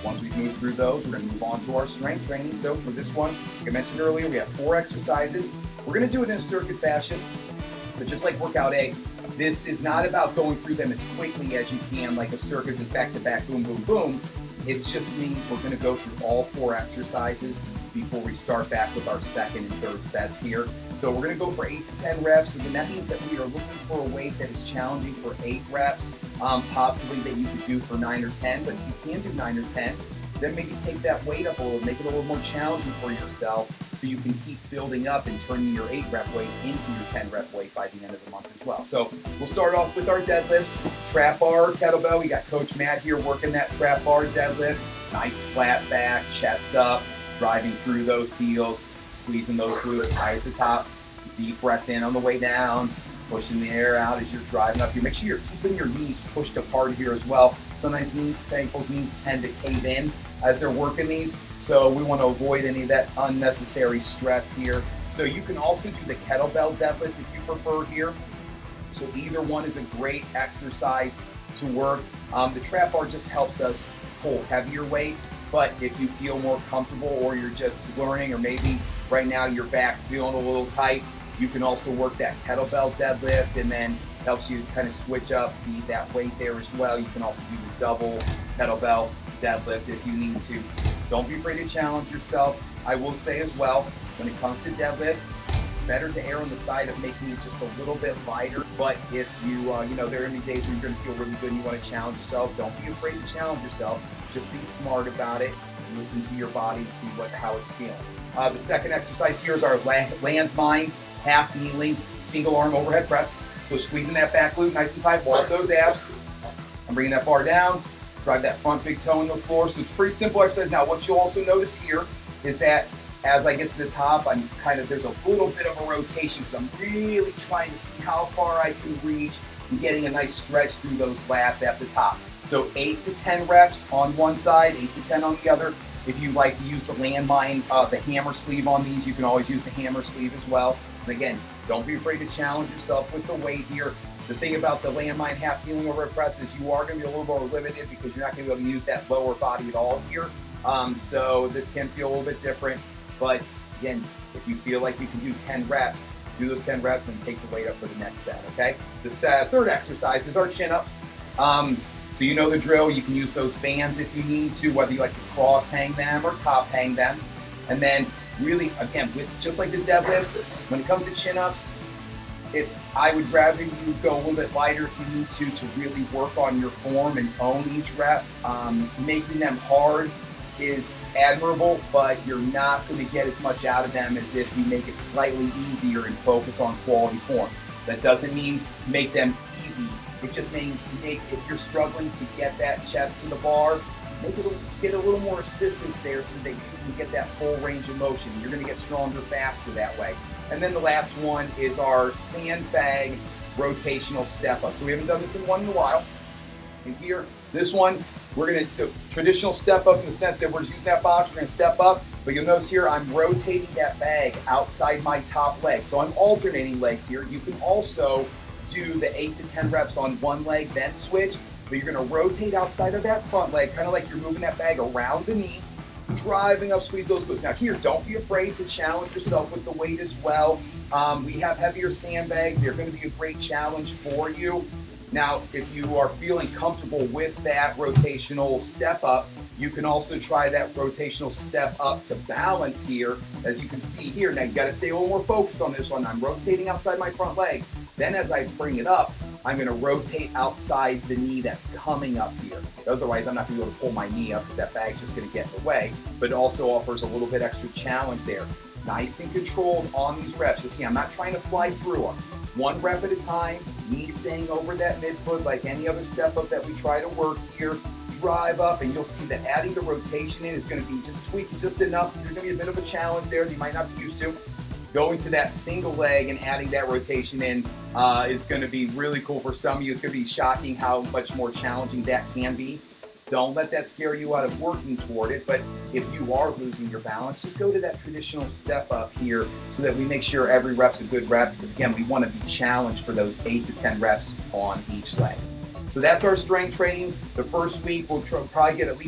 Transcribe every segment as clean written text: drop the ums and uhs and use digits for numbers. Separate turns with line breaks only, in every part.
Once we've moved through those, we're going to move on to our strength training. So for this one, like I mentioned earlier, we have 4 exercises. We're going to do it in a circuit fashion, but just like workout A, this is not about going through them as quickly as you can, like a circuit, just back to back, boom, boom, boom. It just means we're going to go through all 4 exercises before we start back with our second and third sets here. So we're going to go for 8 to 10 reps. So then that means that we are looking for a weight that is challenging for 8 reps, possibly that you could do for 9 or 10. But if you can do 9 or 10, then maybe take that weight up a little, make it a little more challenging for yourself so you can keep building up and turning your 8 rep weight into your 10 rep weight by the end of the month as well. So we'll start off with our deadlifts, trap bar, kettlebell. We got Coach Matt here working that trap bar deadlift. Nice flat back, chest up, driving through those heels, squeezing those glutes high at the top. Deep breath in on the way down, pushing the air out as you're driving up. You make sure you're keeping your knees pushed apart here as well. Sometimes people's knees tend to cave in as they're working these, so we want to avoid any of that unnecessary stress here. So you can also do the kettlebell deadlift if you prefer here. So either one is a great exercise to work. The trap bar just helps us pull heavier weight, but if you feel more comfortable or you're just learning, or maybe right now your back's feeling a little tight, you can also work that kettlebell deadlift, and then helps you kind of switch up that weight there as well. You can also do the double kettlebell deadlift if you need to. Don't be afraid to challenge yourself. I will say as well, when it comes to deadlifts, it's better to err on the side of making it just a little bit lighter. But if you, there are any days where you're going to feel really good and you want to challenge yourself, don't be afraid to challenge yourself. Just be smart about it. Listen to your body and see how it's feeling. The second exercise here is our landmine half kneeling single arm overhead press. So squeezing that back glute nice and tight, wall up those abs. I'm bringing that bar down, drive that front big toe in the floor. So it's pretty simple exercise. Now what you'll also notice here is that as I get to the top, there's a little bit of a rotation because I'm really trying to see how far I can reach and getting a nice stretch through those lats at the top. So 8 to 10 reps on one side, 8 to 10 on the other. If you like to use the landmine, the hammer sleeve on these, you can always use the hammer sleeve as well. And again, don't be afraid to challenge yourself with the weight here. The thing about the landmine half kneeling overhead press is you are going to be a little more limited because you're not going to be able to use that lower body at all here. So this can feel a little bit different. But again, if you feel like you can do 10 reps, do those 10 reps and then take the weight up for the next set, okay? The third exercise is our chin-ups. So you know the drill. You can use those bands if you need to, whether you like to cross hang them or top hang them. And then really, again, just like the deadlifts, when it comes to chin-ups, I would rather you go a little bit lighter if you need to really work on your form and own each rep. Making them hard is admirable, but you're not going to get as much out of them as if you make it slightly easier and focus on quality form. That doesn't mean make them easy. It just means if you're struggling to get that chest to the bar, get a little more assistance there so that you can get that full range of motion. You're going to get stronger faster that way. And then the last one is our sandbag rotational step up. So we haven't done this in a while. And here, this one, so traditional step up in the sense that we're just using that box, we're going to step up, but you'll notice here I'm rotating that bag outside my top leg. So I'm alternating legs here. You can also do the 8 to 10 reps on one leg, then switch, but you're going to rotate outside of that front leg, kind of like you're moving that bag around the knee, driving up, squeeze those glutes. Now here, don't be afraid to challenge yourself with the weight as well. We have heavier sandbags. They're going to be a great challenge for you. Now, if you are feeling comfortable with that rotational step up, you can also try that rotational step up to balance here. As you can see here, now you got to stay a little more focused on this one. I'm rotating outside my front leg. Then as I bring it up, I'm going to rotate outside the knee that's coming up here. Otherwise, I'm not going to be able to pull my knee up because that bag's just going to get in the way. But it also offers a little bit extra challenge there. Nice and controlled on these reps. You'll see I'm not trying to fly through them. 1 rep at a time, knee staying over that midfoot like any other step up that we try to work here. Drive up, and you'll see that adding the rotation in is going to be just tweaking just enough. There's going to be a bit of a challenge there that you might not be used to. Going to that single leg and adding that rotation in is going to be really cool for some of you. It's going to be shocking how much more challenging that can be. Don't let that scare you out of working toward it, but if you are losing your balance, just go to that traditional step up here so that we make sure every rep's a good rep, because again, we want to be challenged for those 8 to 10 reps on each leg. So that's our strength training. The first week we'll probably get at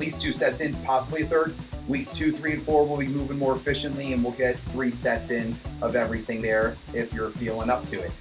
least 2 sets in, possibly a third. Weeks 2, 3, and 4 we'll be moving more efficiently, and we'll get 3 sets in of everything there if you're feeling up to it.